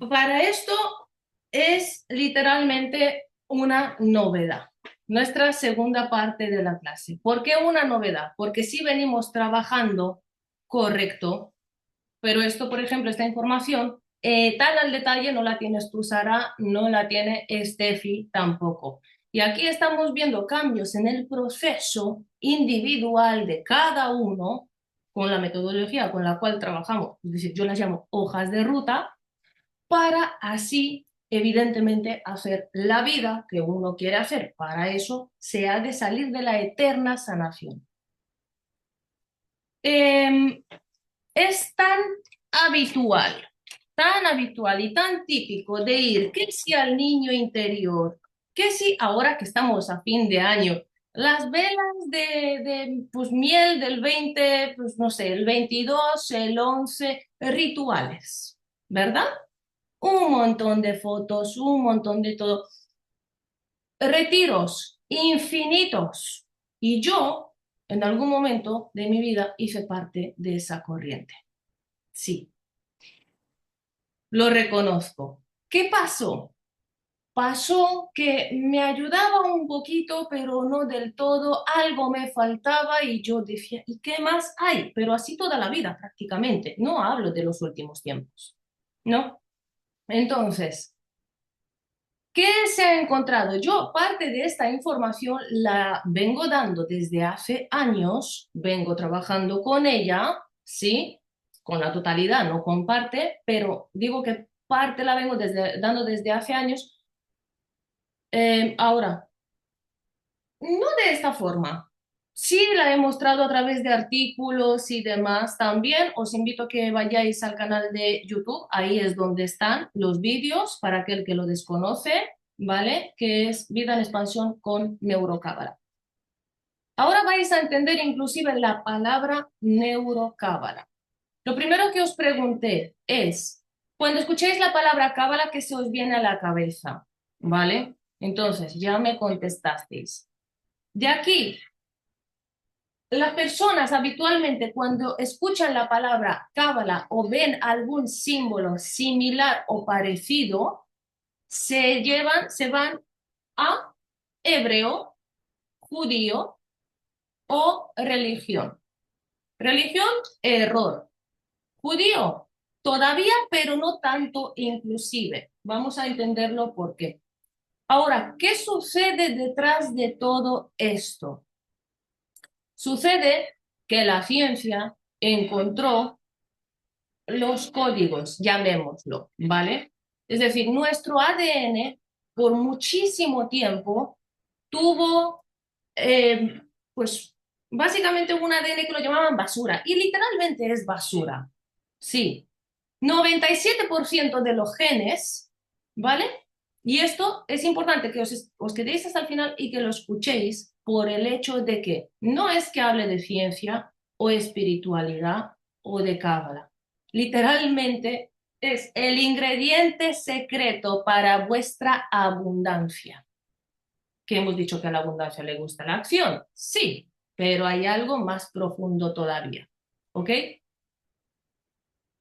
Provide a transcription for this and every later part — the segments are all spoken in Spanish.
Para esto es literalmente una novedad. Nuestra segunda parte de la clase. ¿Por qué una novedad? Porque sí venimos trabajando correcto, pero esto, por ejemplo, esta información tan al detalle no la tienes tú, Sara, no la tiene Steffi tampoco. Y aquí estamos viendo cambios en el proceso individual de cada uno con la metodología con la cual trabajamos. Es decir, yo las llamo hojas de ruta para así, evidentemente, hacer la vida que uno quiere hacer. Para eso se ha de salir de la eterna sanación. Eh, es tan habitual y tan típico de ir, que si al niño interior, que si ahora que estamos a fin de año, las velas pues, miel del 20 pues no sé, el 22 el 11 rituales, ¿verdad? Un montón de fotos, un montón de todo. Retiros infinitos. Y yo, en algún momento de mi vida, hice parte de esa corriente. Sí, lo reconozco. ¿Qué pasó? Pasó que me ayudaba un poquito, pero no del todo. Algo me faltaba y yo decía, ¿y qué más hay? Pero así toda la vida prácticamente. No hablo de los últimos tiempos. ¿No? Entonces, ¿qué se ha encontrado? Yo parte de esta información la vengo dando desde hace años, vengo trabajando con ella, ¿sí? Con la totalidad, no con parte, pero digo que parte la vengo dando desde hace años. Ahora, no de esta forma. Sí, la he mostrado a través de artículos y demás también. Os invito a que vayáis al canal de YouTube. Ahí es donde están los vídeos para aquel que lo desconoce, ¿vale? Que es Vida en Expansión con Neurocábala. Ahora vais a entender inclusive la palabra neurocábala. Lo primero que os pregunté es, cuando escuchéis la palabra cábala, ¿qué se os viene a la cabeza? ¿Vale? Entonces, ya me contestasteis. De aquí, las personas habitualmente cuando escuchan la palabra cábala o ven algún símbolo similar o parecido, se van a hebreo, judío o religión. Religión, error. Judío, todavía, pero no tanto inclusive. Vamos a entenderlo por qué. Ahora, ¿qué sucede detrás de todo esto? Sucede que la ciencia encontró los códigos, llamémoslo, ¿vale? Es decir, nuestro ADN por muchísimo tiempo tuvo, pues, básicamente un ADN que lo llamaban basura, y literalmente es basura, sí. 97% de los genes, ¿vale? Y esto es importante que os quedéis hasta el final y que lo escuchéis por el hecho de que no es que hable de ciencia o espiritualidad o de cábala. Literalmente es el ingrediente secreto para vuestra abundancia. Que hemos dicho que a la abundancia le gusta la acción, sí, pero hay algo más profundo todavía. ¿Ok?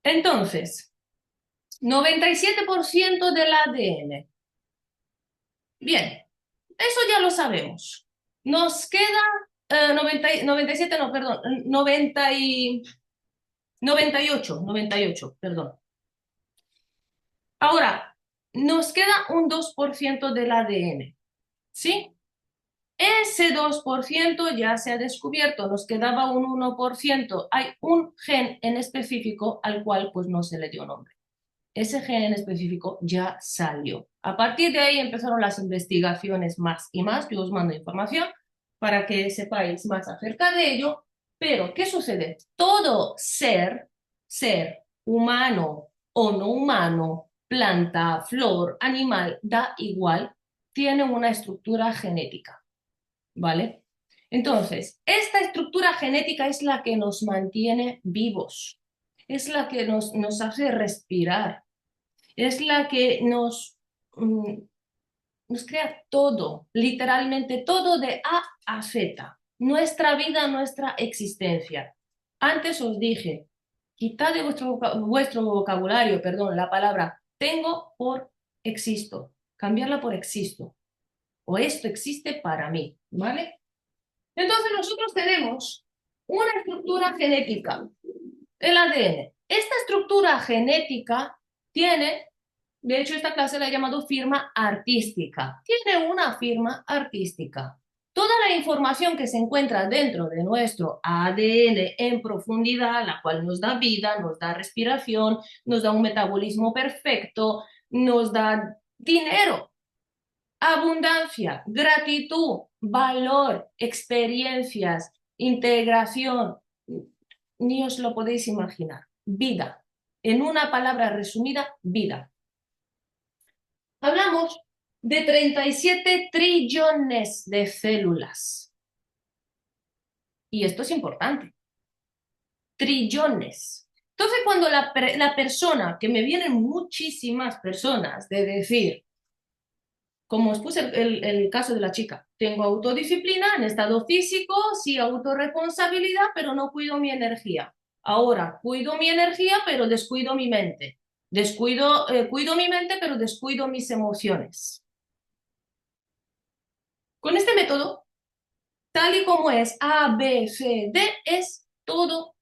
Entonces, 97% del ADN. Bien, eso ya lo sabemos. Nos queda 97, no, perdón, 98, perdón. Ahora, nos queda un 2% del ADN, ¿sí? Ese 2% ya se ha descubierto, nos quedaba un 1%. Hay un gen en específico al cual pues no se le dio nombre. Ese gen en específico ya salió. A partir de ahí empezaron las investigaciones más y más. Yo os mando información para que sepáis más acerca de ello. Pero, ¿qué sucede? Todo ser humano o no humano, planta, flor, animal, da igual, tiene una estructura genética, ¿vale? Entonces, esta estructura genética es la que nos mantiene vivos, es la que nos hace respirar, es la que mm, nos crea todo, literalmente todo de A a Z, nuestra vida, nuestra existencia. Antes os dije, quitad de vuestro vocabulario, perdón, la palabra Tengo por existo. Cambiarla por existo. O esto existe para mí, ¿vale? Entonces nosotros tenemos una estructura genética, el ADN. Esta estructura genética tiene, de hecho esta clase la he llamado firma artística, tiene una firma artística. Toda la información que se encuentra dentro de nuestro ADN en profundidad, la cual nos da vida, nos da respiración, nos da un metabolismo perfecto, nos da dinero, abundancia, gratitud, valor, experiencias, integración, ni os lo podéis imaginar. Vida. En una palabra resumida, vida. Hablamos de 37 trillones de células. Y esto es importante. Trillones. Entonces, cuando la persona, que me vienen muchísimas personas de decir, como os puse el caso de la chica, tengo autodisciplina en estado físico, sí autorresponsabilidad, pero no cuido mi energía. Ahora, cuido mi energía, pero descuido mi mente. Cuido mi mente, pero descuido mis emociones. Con este método, tal y como es A, B, C, D, es todo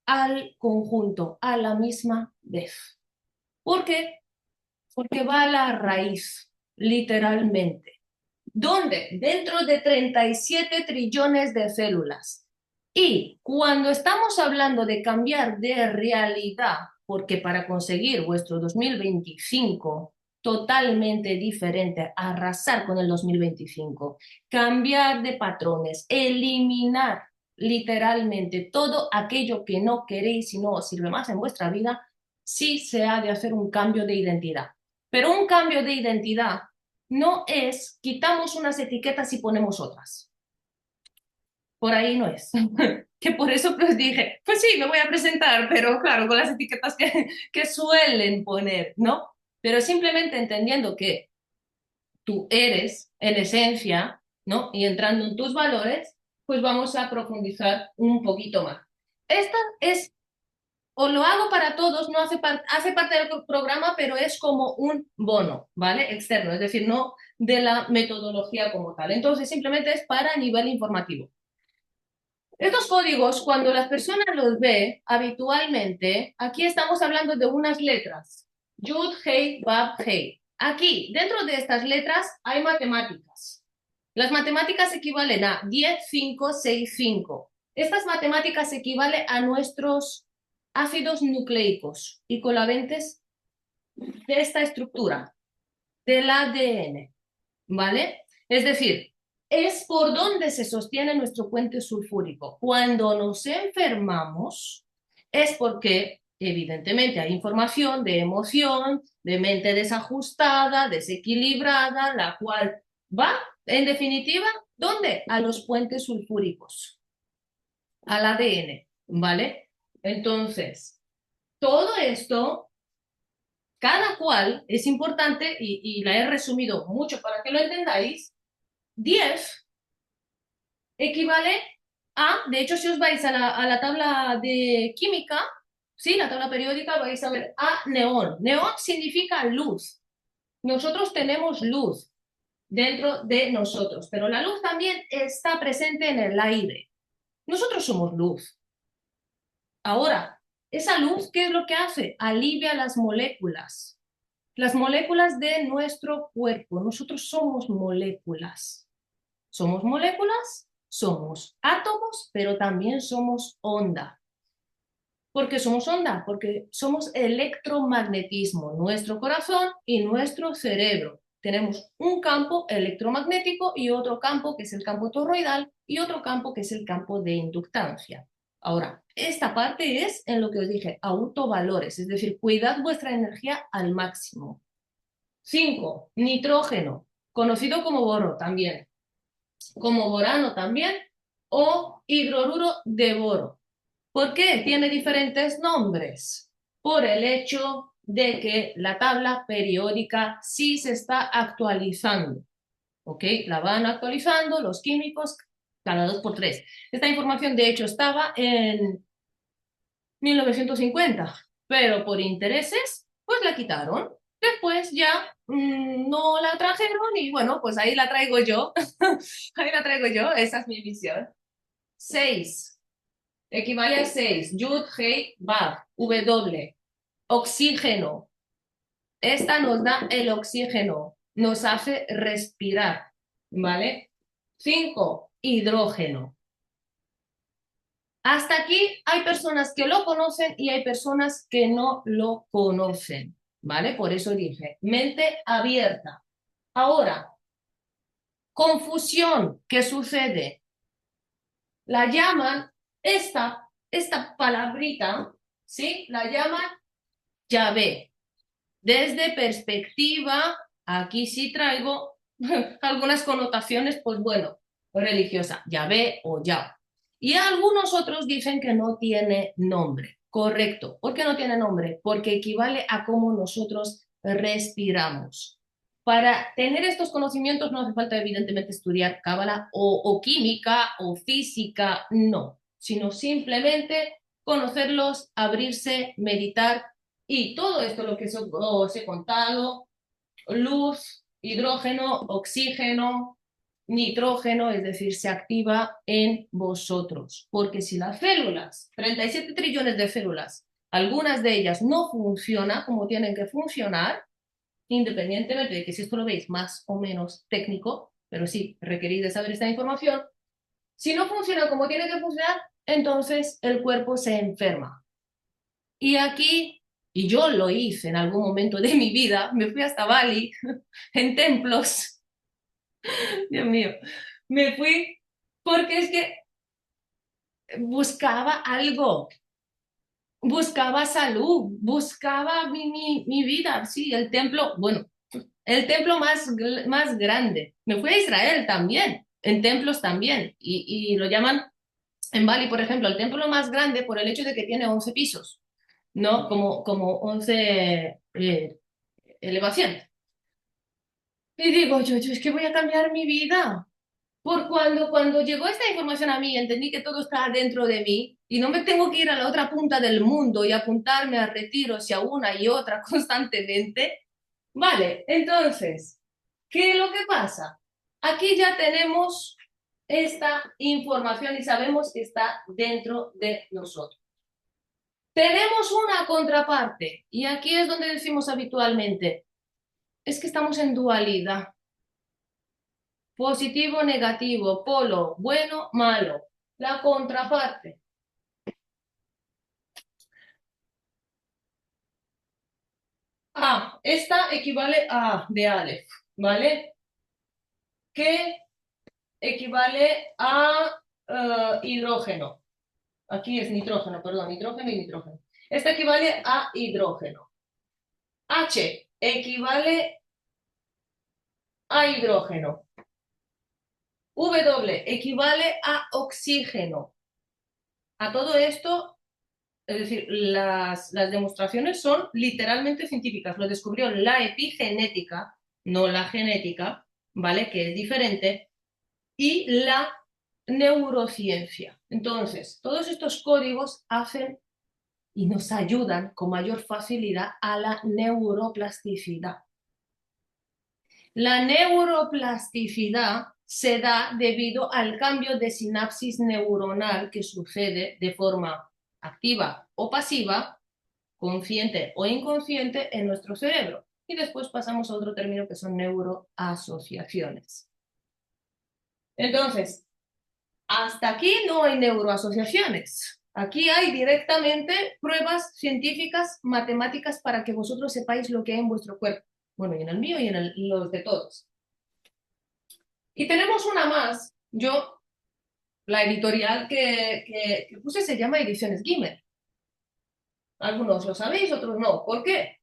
al conjunto, a la misma vez. ¿Por qué? Porque va a la raíz, literalmente. ¿Dónde? Dentro de 37 trillones de células. Y cuando estamos hablando de cambiar de realidad, porque para conseguir vuestro 2025 totalmente diferente, arrasar con el 2025, cambiar de patrones, eliminar literalmente todo aquello que no queréis y no os sirve más en vuestra vida, sí se ha de hacer un cambio de identidad. Pero un cambio de identidad no es quitamos unas etiquetas y ponemos otras. Por ahí no es. Que por eso pues dije, pues sí, me voy a presentar, pero claro, con las etiquetas que suelen poner, ¿no? Pero simplemente entendiendo que tú eres en esencia, ¿no? Y entrando en tus valores, pues vamos a profundizar un poquito más. Esta es o lo hago para todos, no hace parte del programa, pero es como un bono, ¿vale? Externo, es decir, no de la metodología como tal. Entonces, simplemente es para nivel informativo. Estos códigos, cuando las personas los ve habitualmente, aquí estamos hablando de unas letras. Yud, Hei, Bab, Hei. Aquí, dentro de estas letras, hay matemáticas. Las matemáticas equivalen a 10, 5, 6, 5. Estas matemáticas equivalen a nuestros ácidos nucleicos y covalentes de esta estructura, del ADN, ¿vale? Es decir, es por donde se sostiene nuestro puente sulfúrico. Cuando nos enfermamos es porque evidentemente hay información de emoción, de mente desajustada, desequilibrada, la cual va, en definitiva, ¿dónde? A los puentes sulfúricos, al ADN, ¿vale? Entonces, todo esto, cada cual es importante y la he resumido mucho para que lo entendáis. 10 equivale a, de hecho, si os vais a la tabla de química, ¿sí? La tabla periódica, vais a ver a neón. Neón significa luz. Nosotros tenemos luz dentro de nosotros, pero la luz también está presente en el aire. Nosotros somos luz. Ahora, esa luz, ¿qué es lo que hace? Alivia las moléculas. Las moléculas de nuestro cuerpo. Nosotros somos moléculas. Somos moléculas, somos átomos, pero también somos onda. ¿Por qué somos onda? Porque somos electromagnetismo, nuestro corazón y nuestro cerebro. Tenemos un campo electromagnético y otro campo que es el campo toroidal y otro campo que es el campo de inductancia. Ahora, esta parte es en lo que os dije, autovalores, es decir, cuidad vuestra energía al máximo. 5. Nitrógeno, conocido como boro también, como borano también, o hidroruro de boro. ¿Por qué tiene diferentes nombres? Por el hecho de que la tabla periódica sí se está actualizando. ¿Ok? La van actualizando los químicos cada 2 por 3. Esta información, de hecho, estaba en 1950, pero por intereses, pues la quitaron. Después ya no la trajeron y bueno, pues ahí la traigo yo. Ahí la traigo yo, esa es mi visión. 6 equivale a 6. Yud, Hei, Vav, W. Oxígeno. Esta nos da el oxígeno, nos hace respirar, ¿vale? 5 hidrógeno. Hasta aquí hay personas que lo conocen y hay personas que no lo conocen, ¿vale? Por eso dije, mente abierta. Ahora, confusión, ¿qué sucede? La llaman, esta palabrita, ¿sí? La llaman llave. Desde perspectiva, aquí sí traigo algunas connotaciones, pues bueno, religiosa, Yahvé o Yah. Y algunos otros dicen que no tiene nombre. Correcto. ¿Por qué no tiene nombre? Porque equivale a cómo nosotros respiramos. Para tener estos conocimientos no hace falta evidentemente estudiar cábala o química o física, no, sino simplemente conocerlos, abrirse, meditar y todo esto lo que os he contado, luz, hidrógeno, oxígeno, nitrógeno, es decir, se activa en vosotros. Porque si las células, 37 trillones de células, algunas de ellas no funcionan como tienen que funcionar, independientemente de que si esto lo veis más o menos técnico, pero sí requerís de saber esta información, si no funciona como tiene que funcionar, entonces el cuerpo se enferma. Y aquí, y yo lo hice en algún momento de mi vida, me fui hasta Bali, en templos, Dios mío, me fui porque es que buscaba algo, buscaba salud, buscaba mi vida, sí, el templo, bueno, el templo más grande. Me fui a Israel también, en templos también, y lo llaman en Bali, por ejemplo, el templo más grande por el hecho de que tiene 11 pisos, ¿no? Como 11 elevaciones. Y digo, yo es que voy a cambiar mi vida. Por cuando llegó esta información a mí, entendí que todo está dentro de mí y no me tengo que ir a la otra punta del mundo y apuntarme a retiros y a una y otra constantemente. Vale, entonces, ¿qué es lo que pasa? Aquí ya tenemos esta información y sabemos que está dentro de nosotros. Tenemos una contraparte y aquí es donde decimos habitualmente, es que estamos en dualidad. Positivo, negativo, polo, bueno, malo. La contraparte. A, esta equivale a de Aleph, ¿vale? Que equivale a hidrógeno. Aquí es nitrógeno, perdón, nitrógeno y nitrógeno. Esta equivale a hidrógeno. H equivale a hidrógeno. W equivale a oxígeno. A todo esto, es decir, las demostraciones son literalmente científicas. Lo descubrió la epigenética, no la genética, ¿vale? Que es diferente, y la neurociencia. Entonces, todos estos códigos hacen y nos ayudan con mayor facilidad a la neuroplasticidad. La neuroplasticidad se da debido al cambio de sinapsis neuronal que sucede de forma activa o pasiva, consciente o inconsciente en nuestro cerebro. Y después pasamos a otro término que son neuroasociaciones. Entonces, hasta aquí no hay neuroasociaciones. Aquí hay directamente pruebas científicas, matemáticas, para que vosotros sepáis lo que hay en vuestro cuerpo. Bueno, y en el mío y en los de todos. Y tenemos una más. Yo, la editorial que puse se llama Ediciones Gimel. Algunos lo sabéis, otros no. ¿Por qué?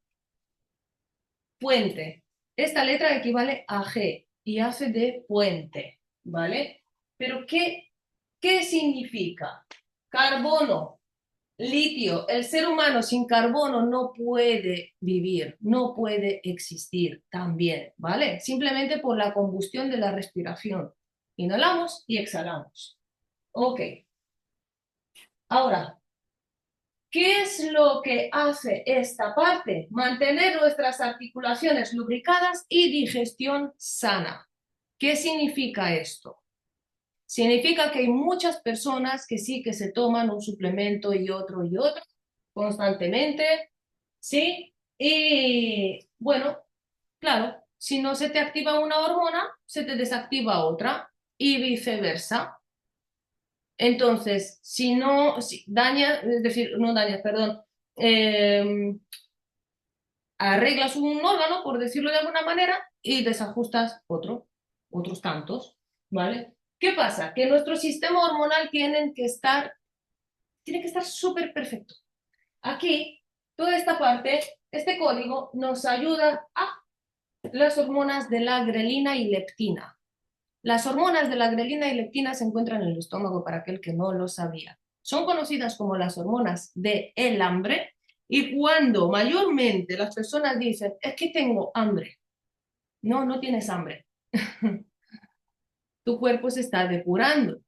Puente. Esta letra equivale a G y hace de puente, ¿vale? Pero ¿qué significa? Carbono, litio. El ser humano sin carbono no puede vivir, no puede existir también, ¿vale? Simplemente por la combustión de la respiración. Inhalamos y exhalamos. Ok. Ahora, ¿Qué es lo que hace esta parte? Mantener nuestras articulaciones lubricadas y digestión sana. ¿Qué significa esto? Significa que hay muchas personas que sí que se toman un suplemento y otro constantemente, ¿sí? Y bueno, claro, si no se te activa una hormona, se te desactiva otra y viceversa. Entonces, si no, si daña, es decir, no dañas, perdón, eh, arreglas un órgano, por decirlo de alguna manera, y desajustas otros tantos, ¿vale? ¿Qué pasa? Que nuestro sistema hormonal tiene que estar súper perfecto. Aquí, toda esta parte, este código nos ayuda a las hormonas de la grelina y leptina. Las hormonas de la grelina y leptina se encuentran en el estómago para aquel que no lo sabía. Son conocidas como las hormonas del hambre y cuando mayormente las personas dicen, es que tengo hambre. No, no tienes hambre. Tu cuerpo se está depurando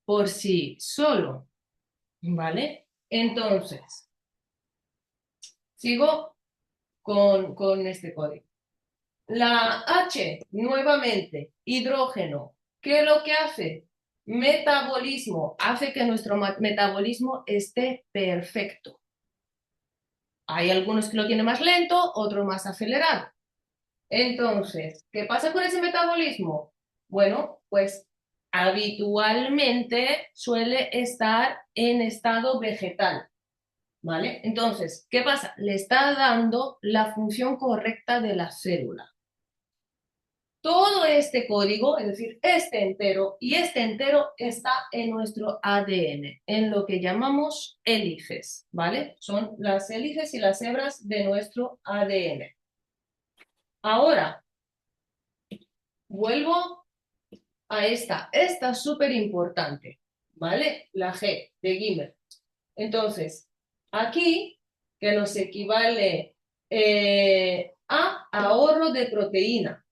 por sí solo, ¿vale? Entonces, sigo con este código. La H, nuevamente, hidrógeno. ¿Qué es lo que hace? Metabolismo. Hace que nuestro metabolismo esté perfecto. Hay algunos que lo tienen más lento, otros más acelerado. Entonces, ¿qué pasa con ese metabolismo? Bueno, pues habitualmente suele estar en estado vegetal, ¿vale? Entonces, ¿qué pasa? Le está dando la función correcta de la célula. Todo este código, es decir, este entero y este entero está en nuestro ADN, en lo que llamamos hélices, ¿vale? Son las hélices y las hebras de nuestro ADN. Ahora, vuelvo a esta es súper importante, ¿vale? La G de Gimel. Entonces, aquí, que nos equivale a ahorro de proteína.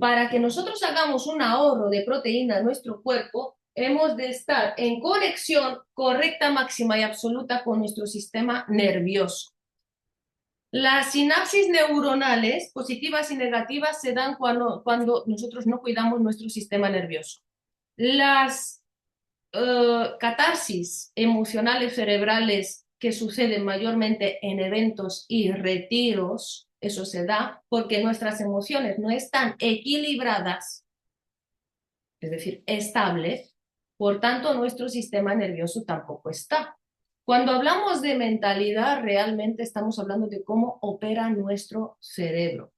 Para que nosotros hagamos un ahorro de proteína en nuestro cuerpo, hemos de estar en conexión correcta, máxima y absoluta con nuestro sistema nervioso. Las sinapsis neuronales, positivas y negativas, se dan cuando nosotros no cuidamos nuestro sistema nervioso. Las catarsis emocionales cerebrales que suceden mayormente en eventos y retiros, eso se da porque nuestras emociones no están equilibradas, es decir, estables, por tanto nuestro sistema nervioso tampoco está. Cuando hablamos de mentalidad, realmente estamos hablando de cómo opera nuestro cerebro,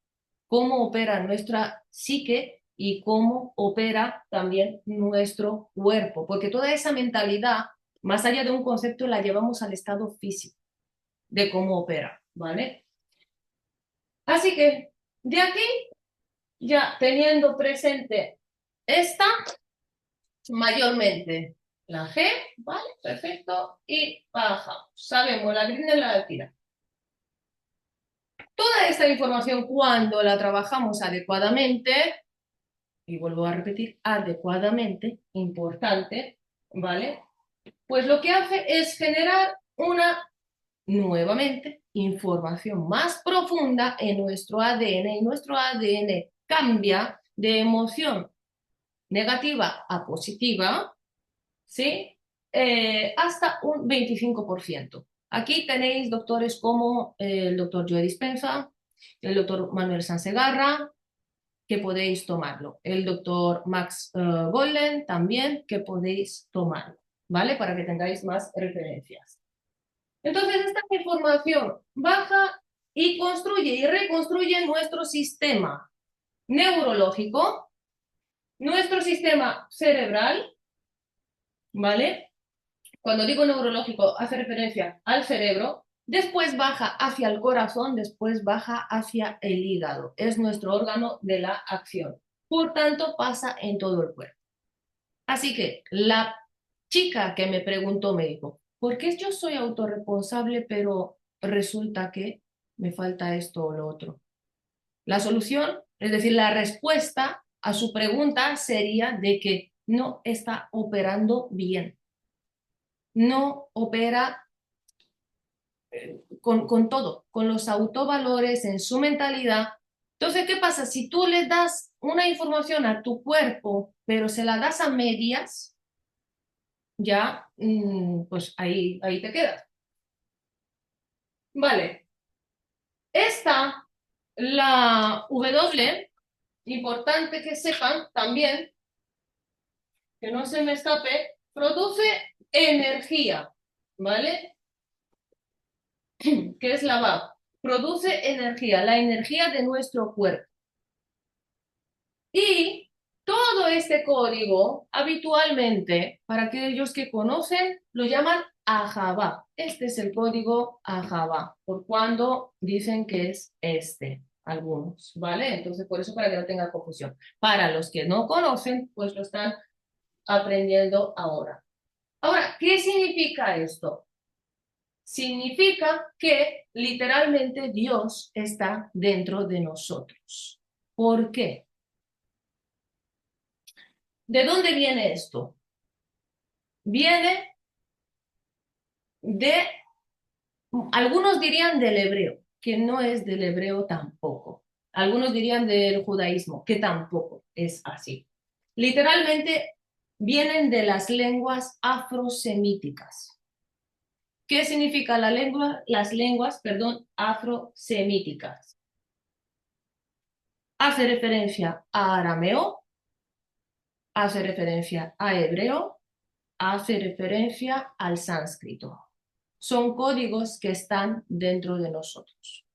cómo opera nuestra psique y cómo opera también nuestro cuerpo, porque toda esa mentalidad, más allá de un concepto, la llevamos al estado físico de cómo opera, ¿vale? Así que de aquí, ya teniendo presente esta, mayormente la G, ¿vale? Perfecto, y bajamos. Sabemos la grina y la latina. Toda esta información, cuando la trabajamos adecuadamente, y vuelvo a repetir, adecuadamente, importante, ¿vale? Pues lo que hace es generar nuevamente, información más profunda en nuestro ADN y nuestro ADN cambia de emoción negativa a positiva, ¿sí? Hasta un 25%. Aquí tenéis doctores como el doctor Joe Dispenza, el doctor Manuel Sansegarra, que podéis tomarlo. El doctor Max Golden también, que podéis tomarlo, ¿vale? Para que tengáis más referencias. Entonces, esta información baja y construye y reconstruye nuestro sistema neurológico, nuestro sistema cerebral, ¿vale? Cuando digo neurológico, hace referencia al cerebro, después baja hacia el corazón, después baja hacia el hígado. Es nuestro órgano de la acción. Por tanto, pasa en todo el cuerpo. Así que la chica que me preguntó me dijo, ¿por qué yo soy autorresponsable, pero resulta que me falta esto o lo otro? La solución, es decir, la respuesta a su pregunta sería de que no está operando bien. no opera con todo, con los autovalores en su mentalidad. Entonces, ¿qué pasa? Si tú le das una información a tu cuerpo, pero se la das a medias, ya, pues ahí te quedas. Vale, esta, la W, importante que sepan también, que no se me escape, produce energía, ¿vale? ¿Qué es la VAP? Produce energía, la energía de nuestro cuerpo. Y todo este código, habitualmente, para aquellos que conocen, lo llaman Ajaba. Este es el código Ajaba, por cuando dicen que es este, algunos, ¿vale? Entonces, por eso, para que no tenga confusión. Para los que no conocen, pues lo están aprendiendo ahora. Ahora, ¿qué significa esto? Significa que literalmente Dios está dentro de nosotros. ¿Por qué? ¿De dónde viene esto? Viene de, algunos dirían del hebreo, que no es del hebreo tampoco. Algunos dirían del judaísmo, que tampoco es así. Literalmente vienen de las lenguas afrosemíticas. ¿Qué significa la lengua? Las lenguas, perdón, afrosemíticas. Hace referencia a arameo, hace referencia a hebreo, hace referencia al sánscrito. Son códigos que están dentro de nosotros.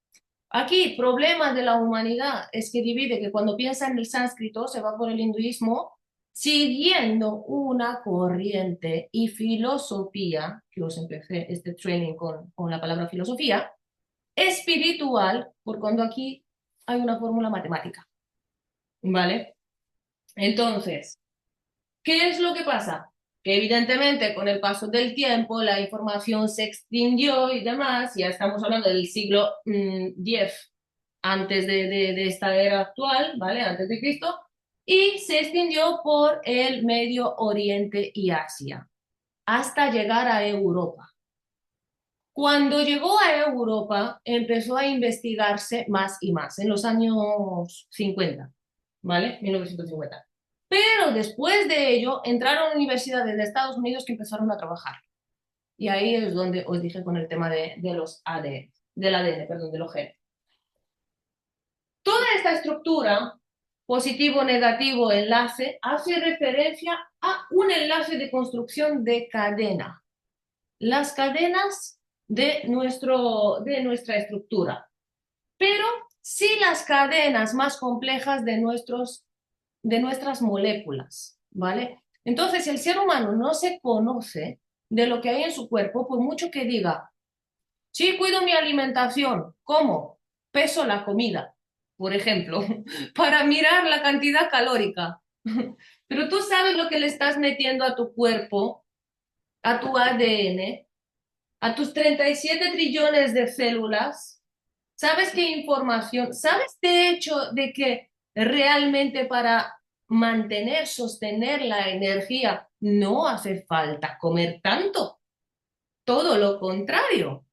Aquí, problema de la humanidad es que divide que cuando piensa en el sánscrito se va por el hinduismo, siguiendo una corriente y filosofía, que os empecé este training con la palabra filosofía, espiritual, por cuando aquí hay una fórmula matemática. ¿Vale? Entonces, ¿qué es lo que pasa? Que evidentemente con el paso del tiempo la información se extinguió y demás, ya estamos hablando del siglo X antes de esta era actual, ¿vale? Antes de Cristo, y se extinguió por el Medio Oriente y Asia, hasta llegar a Europa. Cuando llegó a Europa, empezó a investigarse más y más, en los años 50, ¿vale? 1950. Pero después de ello, entraron universidades de Estados Unidos que empezaron a trabajar. Y ahí es donde os dije con el tema de los ADN, del ADN, perdón, de los genes. Toda esta estructura, positivo, negativo, enlace, hace referencia a un enlace de construcción de cadena. Las cadenas de nuestra estructura. Pero sí las cadenas más complejas de nuestras moléculas, ¿vale? Entonces, el ser humano no se conoce de lo que hay en su cuerpo, por mucho que diga, sí, cuido mi alimentación, ¿cómo? Peso la comida, por ejemplo, para mirar la cantidad calórica. Pero tú sabes lo que le estás metiendo a tu cuerpo, a tu ADN, a tus 37 trillones de células. ¿Sabes qué información? ¿Sabes de hecho de que realmente para mantener, sostener la energía no hace falta comer tanto? Todo lo contrario.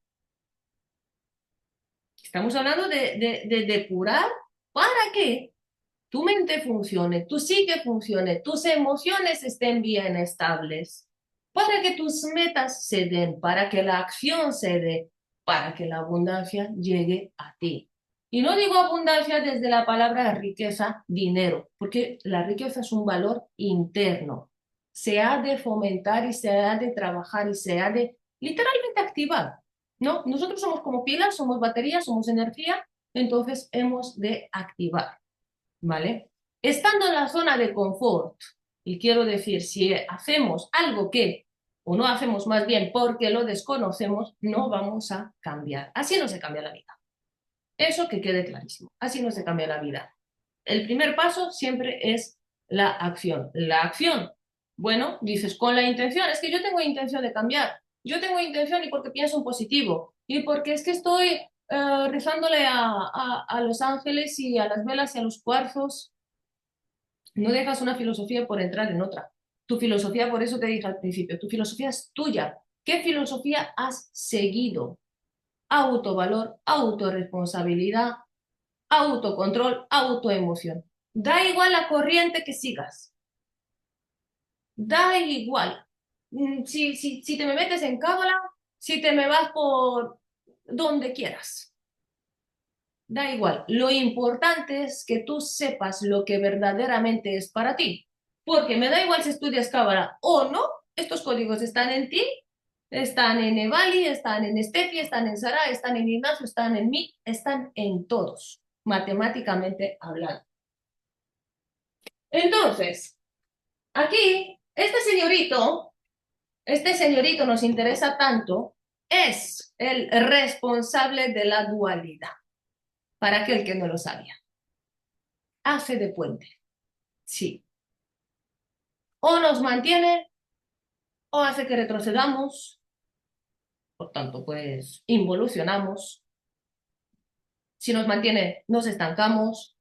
Estamos hablando de depurar para que tu mente funcione, tu psique funcione, tus emociones estén bien estables, para que tus metas se den, para que la acción se dé, para que la abundancia llegue a ti. Y no digo abundancia desde la palabra riqueza, dinero, porque la riqueza es un valor interno. Se ha de fomentar y se ha de trabajar y se ha de literalmente activar. ¿No? Nosotros somos como pilas, somos baterías, somos energía, entonces hemos de activar. ¿Vale? Estando en la zona de confort, y quiero decir, si hacemos algo que, o no hacemos más bien porque lo desconocemos, no vamos a cambiar. Así no se cambia la vida. Eso que quede clarísimo. Así no se cambia la vida. El primer paso siempre es la acción. La acción, bueno, dices con la intención, es que yo tengo intención de cambiar. Yo tengo intención y porque pienso en positivo. Y porque es que estoy rezándole a los ángeles y a las velas y a los cuarzos. No dejas una filosofía por entrar en otra. Tu filosofía, por eso te dije al principio, tu filosofía es tuya. ¿Qué filosofía has seguido? Autovalor, autorresponsabilidad, autocontrol, autoemoción. Da igual la corriente que sigas. Da igual. Si te me metes en cábala, si te me vas por donde quieras. Da igual. Lo importante es que tú sepas lo que verdaderamente es para ti. Porque me da igual si estudias cábala o no, estos códigos están en ti, están en Evali, están en Estefi, están en Sara, están en Ignacio, están en mí, están en todos, matemáticamente hablando. Entonces, aquí, este señorito nos interesa tanto, es el responsable de la dualidad, para aquel que no lo sabía. Hace de puente, sí. O nos mantiene o hace que retrocedamos, por tanto, pues involucionamos. Si nos mantiene, nos estancamos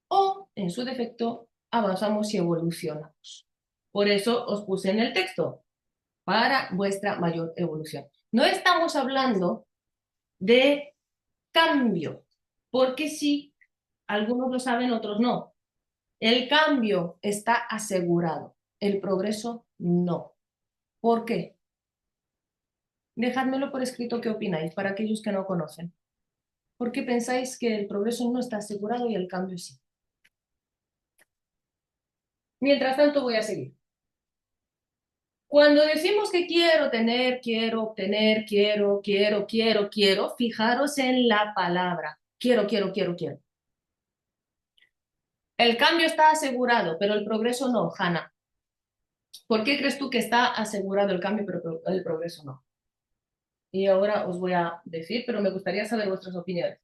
o, en su defecto, avanzamos y evolucionamos. Por eso os puse en el texto, para vuestra mayor evolución. No estamos hablando de cambio, porque sí, algunos lo saben, otros no. El cambio está asegurado, el progreso no. ¿Por qué? Dejádmelo por escrito qué opináis para aquellos que no conocen. ¿Por qué pensáis que el progreso no está asegurado y el cambio sí? Mientras tanto voy a seguir. Cuando decimos que quiero tener, quiero obtener, quiero, fijaros en la palabra. Quiero. El cambio está asegurado, pero el progreso no, Hanna. ¿Por qué crees tú que está asegurado el cambio, pero el progreso no? Y ahora os voy a decir, pero me gustaría saber vuestras opiniones.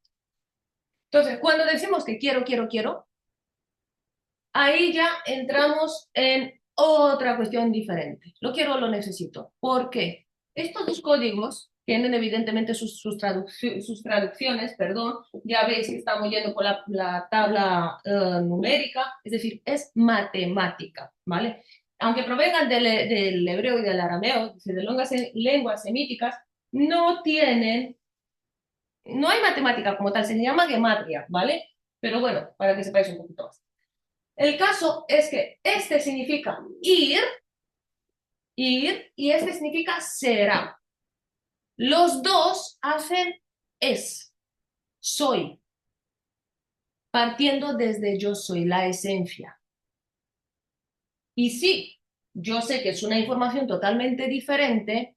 Entonces, cuando decimos que quiero, ahí ya entramos en otra cuestión diferente. Lo quiero o lo necesito. ¿Por qué? Estos dos códigos tienen evidentemente sus traducciones, perdón. Ya veis que estamos yendo por la tabla numérica, es decir, es matemática, ¿vale? Aunque provengan del hebreo y del arameo, es decir, de lenguas semíticas, no tienen, no hay matemática como tal, se llama gematria, ¿vale? Pero bueno, para que sepáis un poquito más. El caso es que este significa ir, y este significa será. Los dos hacen soy, partiendo desde yo soy, la esencia. Y sí, yo sé que es una información totalmente diferente,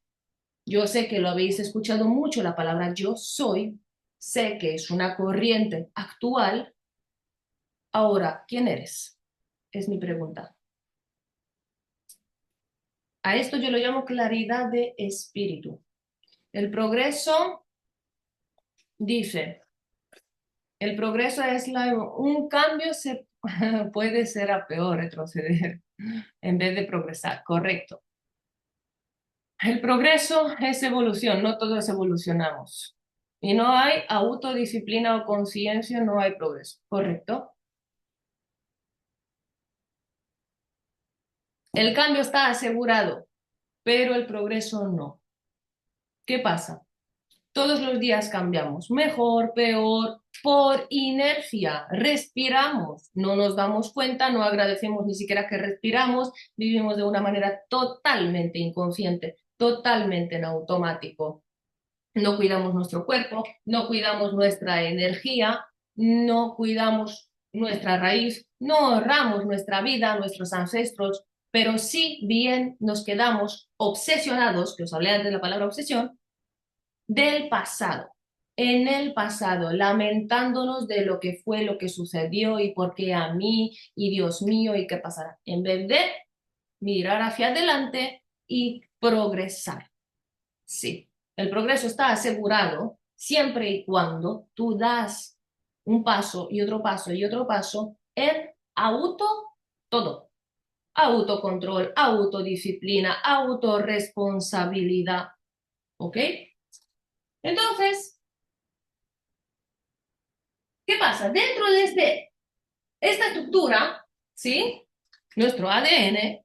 yo sé que lo habéis escuchado mucho, la palabra yo soy, sé que es una corriente actual. Ahora, ¿quién eres? Es mi pregunta. A esto yo lo llamo claridad de espíritu. El progreso dice, el progreso es un cambio se puede ser a peor, retroceder, en vez de progresar, correcto. El progreso es evolución, no todos evolucionamos. Y no hay autodisciplina o conciencia, no hay progreso, correcto. El cambio está asegurado, pero el progreso no. ¿Qué pasa? Todos los días cambiamos, mejor, peor, por inercia, respiramos, no nos damos cuenta, no agradecemos ni siquiera que respiramos, vivimos de una manera totalmente inconsciente, totalmente en automático. No cuidamos nuestro cuerpo, no cuidamos nuestra energía, no cuidamos nuestra raíz, no honramos nuestra vida, nuestros ancestros, pero sí bien nos quedamos obsesionados, que os hablé antes de la palabra obsesión, del pasado, en el pasado, lamentándonos de lo que fue, lo que sucedió y por qué a mí y Dios mío y qué pasará, en vez de mirar hacia adelante y progresar. Sí, el progreso está asegurado siempre y cuando tú das un paso y otro paso y otro paso en todo. Autocontrol, autodisciplina, autorresponsabilidad. ¿Ok? Entonces, ¿qué pasa? Dentro de esta estructura, ¿sí? Nuestro ADN,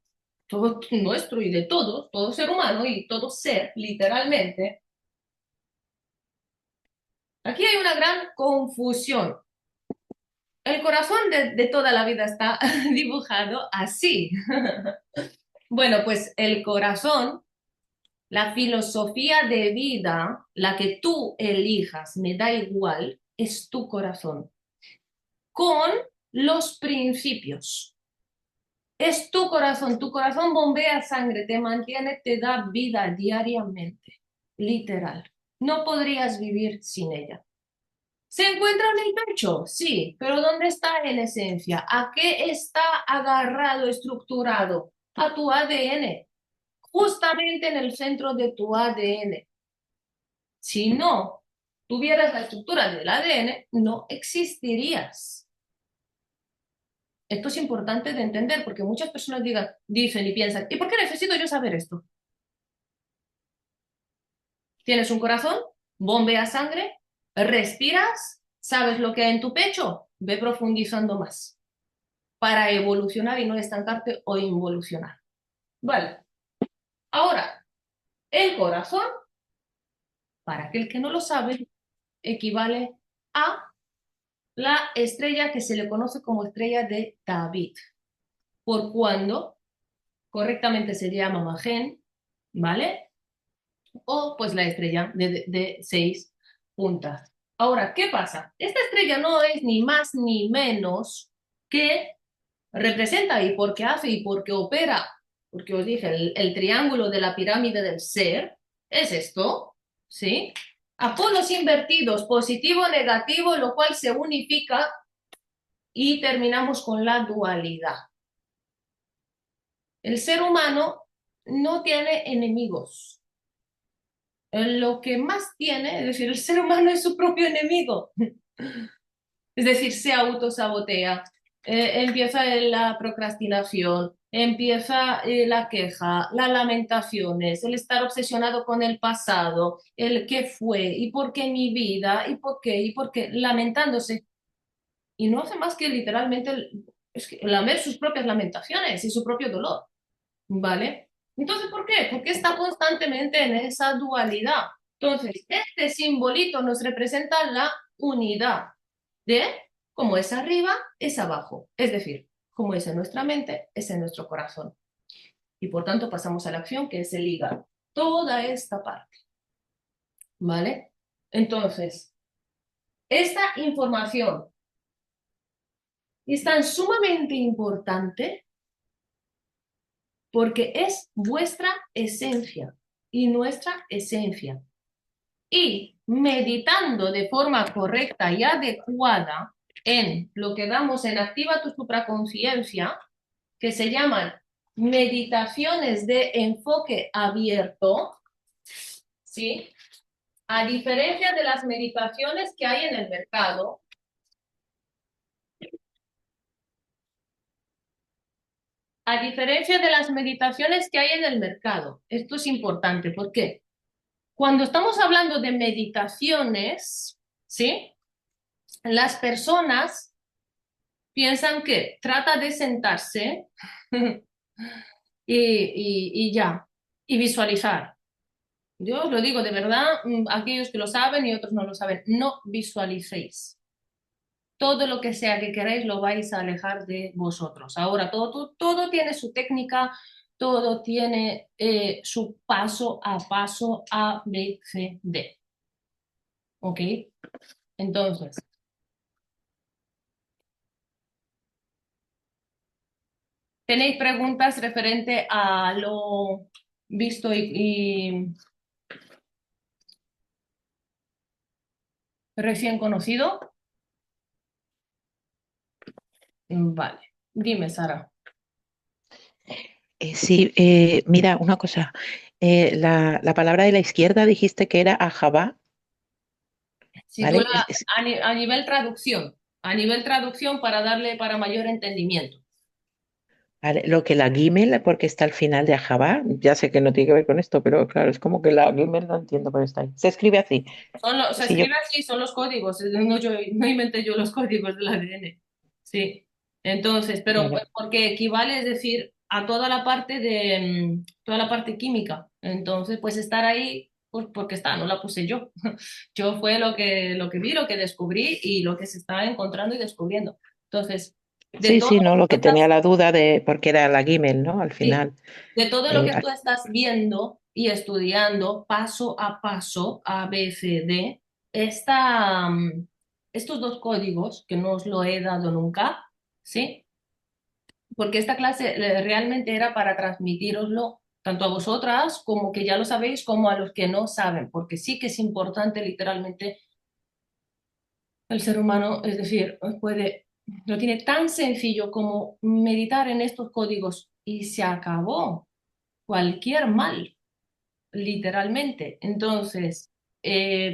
todo nuestro y de todos, todo ser humano y todo ser, literalmente, aquí hay una gran confusión. El corazón de toda la vida está dibujado así. Bueno, pues el corazón, la filosofía de vida, la que tú elijas, me da igual, es tu corazón, con los principios. Es tu corazón bombea sangre, te mantiene, te da vida diariamente, literal. No podrías vivir sin ella. ¿Se encuentra en el pecho? Sí, pero ¿dónde está en esencia? ¿A qué está agarrado, estructurado? A tu ADN, justamente en el centro de tu ADN. Si no tuvieras la estructura del ADN, no existirías. Esto es importante de entender porque muchas personas dicen y piensan, ¿y por qué necesito yo saber esto? Tienes un corazón, bombea sangre, respiras, sabes lo que hay en tu pecho, ve profundizando más para evolucionar y no estancarte o involucionar. Vale, ahora, el corazón, para aquel que no lo sabe, equivale a la estrella que se le conoce como estrella de David, por cuando correctamente se llama Magen, ¿vale? O pues la estrella de 6 puntas. Ahora, ¿qué pasa? Esta estrella no es ni más ni menos que representa y porque hace y porque opera, porque os dije, el triángulo de la pirámide del ser es esto, ¿sí? A polos invertidos, positivo, negativo, lo cual se unifica y terminamos con la dualidad. El ser humano no tiene enemigos. Lo que más tiene, es decir, el ser humano es su propio enemigo. Es decir, se autosabotea, empieza la procrastinación, empieza la queja, las lamentaciones, el estar obsesionado con el pasado, el qué fue y por qué mi vida y por qué, lamentándose. Y no hace más que literalmente es que lamer sus propias lamentaciones y su propio dolor, ¿vale? Entonces, ¿por qué? Porque está constantemente en esa dualidad. Entonces, este simbolito nos representa la unidad de como es arriba, es abajo. Es decir, como es en nuestra mente, es en nuestro corazón. Y por tanto pasamos a la acción que es el hígado. Toda esta parte. ¿Vale? Entonces, esta información es tan sumamente importante porque es vuestra esencia y nuestra esencia. Y meditando de forma correcta y adecuada en lo que damos en Activa tu supraconciencia, que se llaman meditaciones de enfoque abierto, ¿sí? A diferencia de las meditaciones que hay en el mercado, a diferencia de las meditaciones que hay en el mercado, esto es importante, ¿por qué? Cuando estamos hablando de meditaciones, ¿sí? Las personas piensan que trata de sentarse y ya, y visualizar. Yo os lo digo de verdad, aquellos que lo saben y otros no lo saben, no visualicéis. Todo lo que sea que queráis lo vais a alejar de vosotros. Ahora, todo tiene su técnica, todo tiene su paso a paso A, B, C, D. ¿Ok? Entonces, ¿tenéis preguntas referente a lo visto y recién conocido? Vale. Dime, Sara. Sí, mira, una cosa. La palabra de la izquierda dijiste que era ajabá, Si tú ¿vale? a nivel traducción para darle para mayor entendimiento. Vale, lo que la gimel, porque está al final de ajabá, ya sé que no tiene que ver con esto, pero claro, es como que la gimel no entiendo por qué está ahí. Se escribe así. Se Sí, yo, escribe así, son los códigos, no inventé yo los códigos del ADN. Sí. Entonces, pero vale, porque equivale, es decir, a toda la parte de toda la parte química. Entonces, pues estar ahí, pues porque está, no la puse yo. Yo fue lo que vi, lo que descubrí y lo que se está encontrando y descubriendo. Entonces, de Sí, todo sí, no, lo lo que que tú estás, tenía la duda de, porque era la Gimel, ¿no? Al sí, final. de todo lo eh, que tú estás viendo y estudiando paso a paso, A, B, C, D, estos dos códigos que no os lo he dado nunca, ¿sí? Porque esta clase realmente era para transmitíroslo tanto a vosotras como que ya lo sabéis, como a los que no saben, porque sí que es importante literalmente el ser humano, es decir, lo tiene tan sencillo como meditar en estos códigos y se acabó cualquier mal, literalmente. Entonces,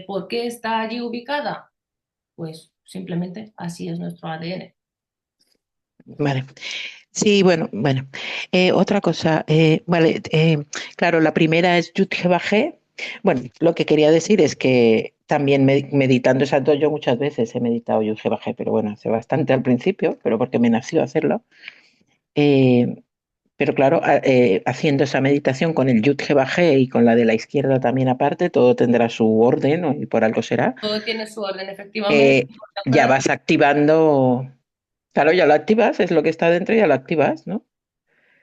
¿por qué está allí ubicada? Pues simplemente así es nuestro ADN. vale. Sí, bueno, bueno. Otra cosa, vale, claro, la primera es Yud Bajé. Bueno, lo que quería decir es que también meditando esas dos, yo muchas veces he meditado Yud Bajé, pero bueno, hace bastante al principio, pero porque me nació hacerlo. Eh, pero claro, haciendo esa meditación con el Yud Bajé y con la de la izquierda también aparte, todo tendrá su orden, ¿no? Y por algo será. Todo tiene su orden, efectivamente. eh, ya Acuérdate. vas activando, claro, ya lo activas, es lo que está dentro, ya lo activas, ¿no?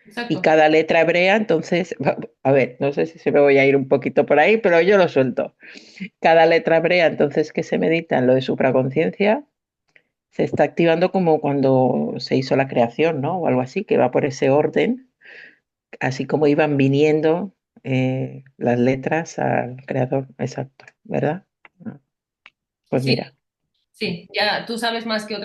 Y Exacto. cada letra hebrea, entonces, a ver, no sé si se me voy a ir un poquito por ahí, pero yo lo suelto. Cada letra hebrea, entonces, que se medita en lo de supraconciencia, se está activando como cuando se hizo la creación, ¿no? O algo así, que va por ese orden, así como iban viniendo las letras al creador, exacto, ¿verdad? Ah, pues Sí, mira. sí, ya tú sabes más que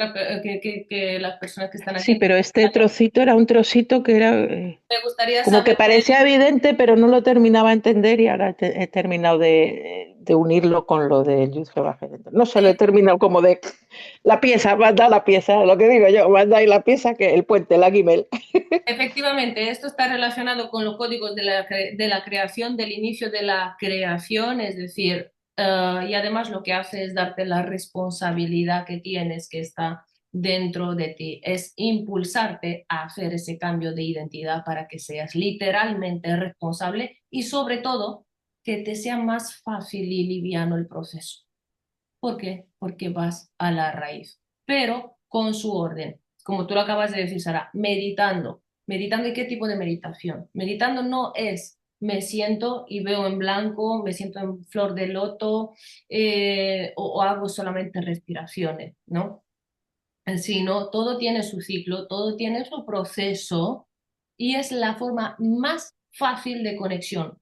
que las personas que están aquí. Sí, Entonces, pero este trocito era un trocito que era me gustaría como que saber parecía evidente, pero no lo terminaba de entender y ahora he terminado de unirlo con lo de Youth Rebaje. No se lo he terminado como de la pieza, más da la pieza, lo que digo yo, más da y la pieza que el puente, la Gimel. efectivamente, esto está relacionado con los códigos de la creación, del inicio de la creación, es decir, y además lo que hace es darte la responsabilidad que tienes, que está dentro de ti, es impulsarte a hacer ese cambio de identidad para que seas literalmente responsable y sobre todo que te sea más fácil y liviano el proceso. ¿Por qué? Porque vas a la raíz, pero con su orden. Como tú lo acabas de decir, Sara, meditando. ¿Meditando y qué tipo de meditación? Meditando no es me siento y veo en blanco, me siento en flor de loto o hago solamente respiraciones, ¿no? Sino todo tiene su ciclo, todo tiene su proceso y es la forma más fácil de conexión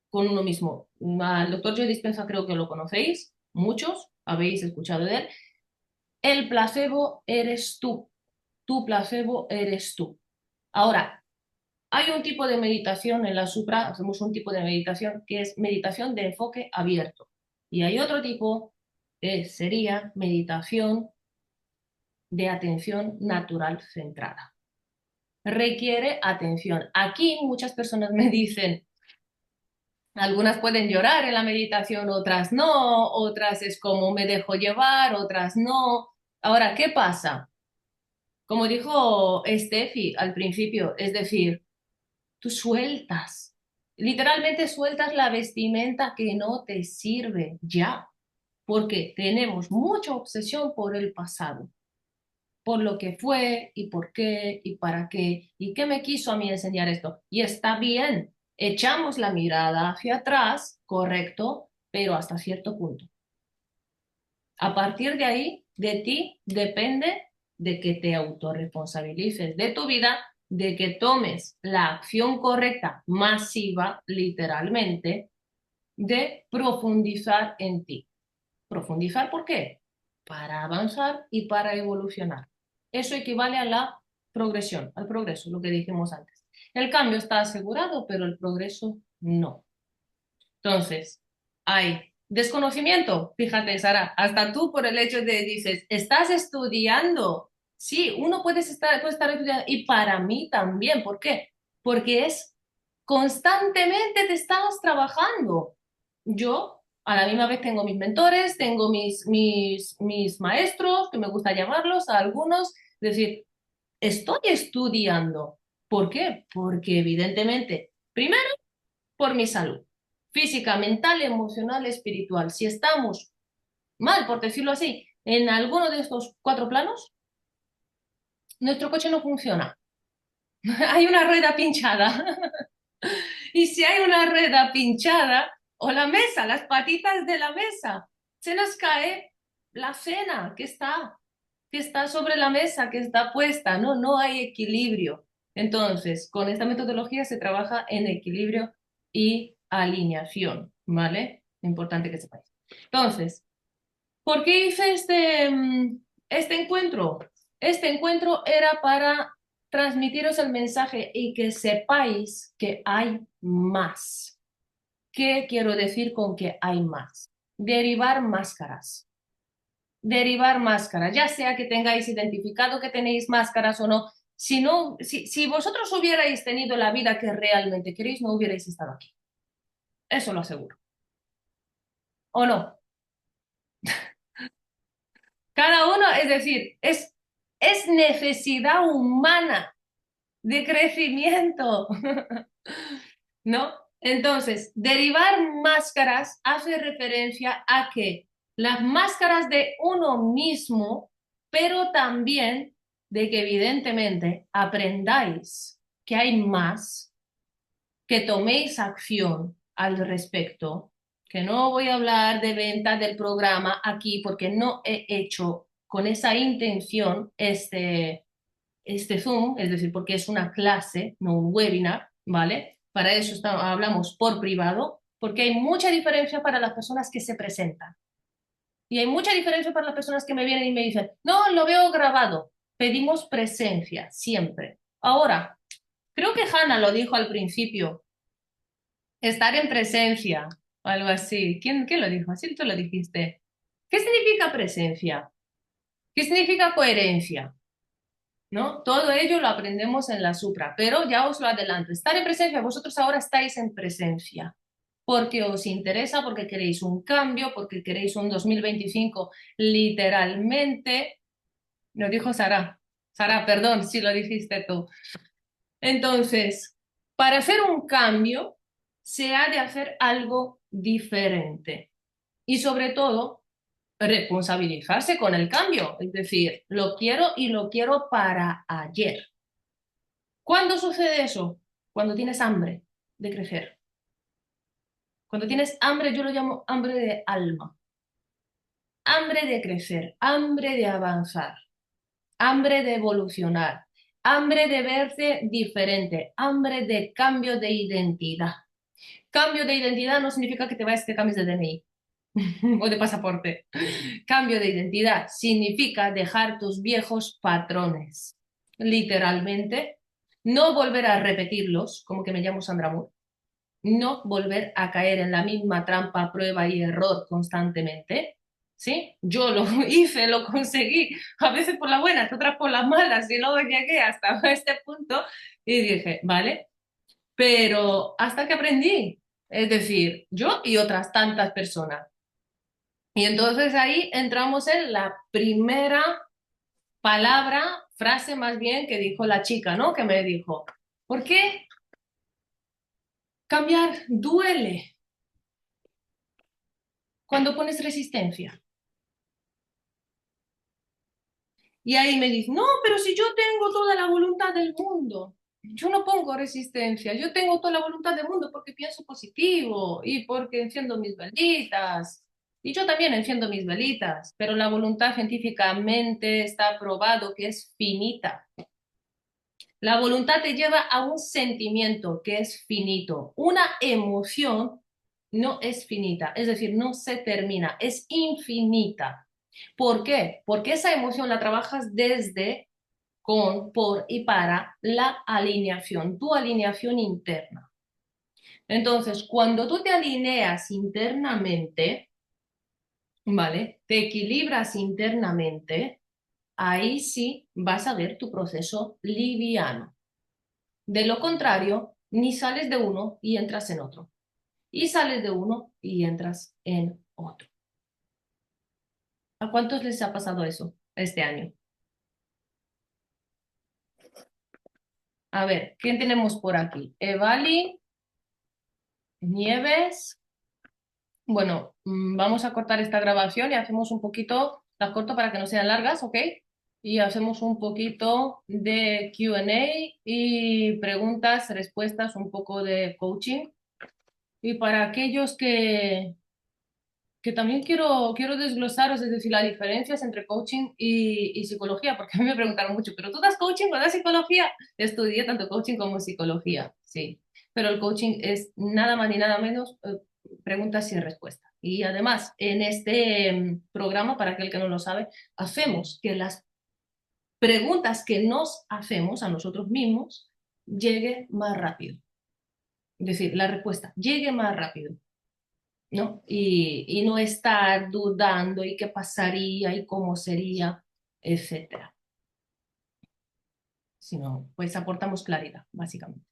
con uno mismo. Al doctor Joe Dispenza creo que lo conocéis, muchos habéis escuchado de él. El placebo eres tú, tu placebo eres tú. Ahora, hay un tipo de meditación en la Supra, hacemos un tipo de meditación que es meditación de enfoque abierto. Y hay otro tipo que sería meditación de atención natural centrada. Requiere atención. Aquí muchas personas me dicen, algunas pueden llorar en la meditación, otras no, otras es como me dejo llevar, otras no. Ahora, ¿qué pasa? Como dijo Steffi al principio, es decir, tú sueltas, literalmente sueltas la vestimenta que no te sirve ya, porque tenemos mucha obsesión por el pasado, por lo que fue y por qué y para qué y qué me quiso a mí enseñar esto. Y está bien, echamos la mirada hacia atrás, correcto, pero hasta cierto punto. A partir de ahí, de ti depende de que te autorresponsabilices de tu vida, de que tomes la acción correcta, masiva, literalmente, de profundizar en ti. ¿Profundizar por qué? Para avanzar y para evolucionar. Eso equivale a la progresión, al progreso, lo que dijimos antes. El cambio está asegurado, pero el progreso no. Entonces, hay desconocimiento. Fíjate, Sara, hasta tú por el hecho de dices, estás estudiando. Sí, uno puede estar estudiando y para mí también. ¿Por qué? Porque es constantemente te estás trabajando. Yo a la misma vez tengo mis mentores, tengo mis maestros, que me gusta llamarlos, a algunos, es decir, estoy estudiando. ¿Por qué? Porque evidentemente, primero, por mi salud física, mental, emocional, espiritual. Si estamos mal, por decirlo así, en alguno de estos cuatro planos, nuestro coche no funciona. Hay una rueda pinchada. Y si hay una rueda pinchada, o la mesa, las patitas de la mesa, se nos cae la cena que está sobre la mesa, que está puesta, ¿no? No hay equilibrio. Entonces, con esta metodología se trabaja en equilibrio y alineación, ¿vale? Importante que sepáis. Entonces, ¿por qué hice este encuentro? Este encuentro era para transmitiros el mensaje y que sepáis que hay más. ¿Qué quiero decir con que hay más? Derivar máscaras. Derivar máscaras, ya sea que tengáis identificado que tenéis máscaras o no. Si no, si vosotros hubierais tenido la vida que realmente queréis, no hubierais estado aquí. Eso lo aseguro. ¿O no? Cada uno, es decir, es necesidad humana de crecimiento, ¿no? Entonces, derivar máscaras hace referencia a que las máscaras de uno mismo, pero también de que evidentemente aprendáis que hay más, que toméis acción al respecto, que no voy a hablar de venta del programa aquí porque no he hecho con esa intención este Zoom, es decir, porque es una clase, no un webinar, ¿vale? Para eso hablamos por privado, porque hay mucha diferencia para las personas que se presentan. Y hay mucha diferencia para las personas que me vienen y me dicen, no, lo veo grabado. Pedimos presencia, siempre. Ahora, creo que Hannah lo dijo al principio, estar en presencia, o algo así. ¿Quién lo dijo? Así tú lo dijiste. ¿Qué significa presencia? ¿Qué significa coherencia? ¿No? Todo ello lo aprendemos en la Supra, pero ya os lo adelanto, estar en presencia, vosotros ahora estáis en presencia, porque os interesa, porque queréis un cambio, porque queréis un 2025 literalmente, lo dijo Sara, Sara, perdón si lo dijiste tú. Entonces, para hacer un cambio, se ha de hacer algo diferente y sobre todo responsabilizarse con el cambio, es decir, lo quiero y lo quiero para ayer. ¿Cuándo sucede eso? Cuando tienes hambre de crecer. Cuando tienes hambre, yo lo llamo hambre de alma. Hambre de crecer, hambre de avanzar, hambre de evolucionar, hambre de verse diferente, hambre de cambio de identidad. Cambio de identidad no significa que te vayas que cambies de DNI o de pasaporte. Cambio de identidad significa dejar tus viejos patrones, literalmente, no volver a repetirlos, como que me llamo Sandra Moore, no volver a caer en la misma trampa, prueba y error constantemente. ¿Sí? Yo lo hice, lo conseguí, a veces por las buenas, otras por las malas, y luego llegué hasta este punto y dije, vale, pero hasta que aprendí, es decir, yo y otras tantas personas. Y entonces ahí entramos en la primera palabra, frase más bien que dijo la chica, ¿no? Que me dijo, ¿por qué cambiar duele cuando pones resistencia? Y ahí me dice, no, pero si yo tengo toda la voluntad del mundo, yo no pongo resistencia, yo tengo toda la voluntad del mundo porque pienso positivo y porque enciendo mis velitas. Y yo también enciendo mis velitas, pero la voluntad científicamente está probado que es finita. La voluntad te lleva a un sentimiento que es finito. Una emoción no es finita, es decir, no se termina, es infinita. ¿Por qué? Porque esa emoción la trabajas desde, con, por y para la alineación, tu alineación interna. Entonces, cuando tú te alineas internamente, ¿vale? Te equilibras internamente, ahí sí vas a ver tu proceso liviano. De lo contrario, ni sales de uno y entras en otro. Y sales de uno y entras en otro. ¿A cuántos les ha pasado eso este año? A ver, ¿quién tenemos por aquí? Evali, Nieves. Bueno, vamos a cortar esta grabación y hacemos un poquito, las corto para que no sean largas, ¿ok? Y hacemos un poquito de Q&A y preguntas, respuestas, un poco de coaching. Y para aquellos que también quiero desglosaros, es decir, las diferencias entre coaching y psicología, porque a mí me preguntaron mucho, ¿pero tú das coaching o das psicología? Estudié tanto coaching como psicología, sí. Pero el coaching es nada más ni nada menos preguntas y respuestas. Y además, en este programa, para aquel que no lo sabe, hacemos que las preguntas que nos hacemos a nosotros mismos llegue más rápido. Es decir, la respuesta llegue más rápido. ¿No? Y no estar dudando y qué pasaría y cómo sería, etcétera. Sino, pues aportamos claridad, básicamente.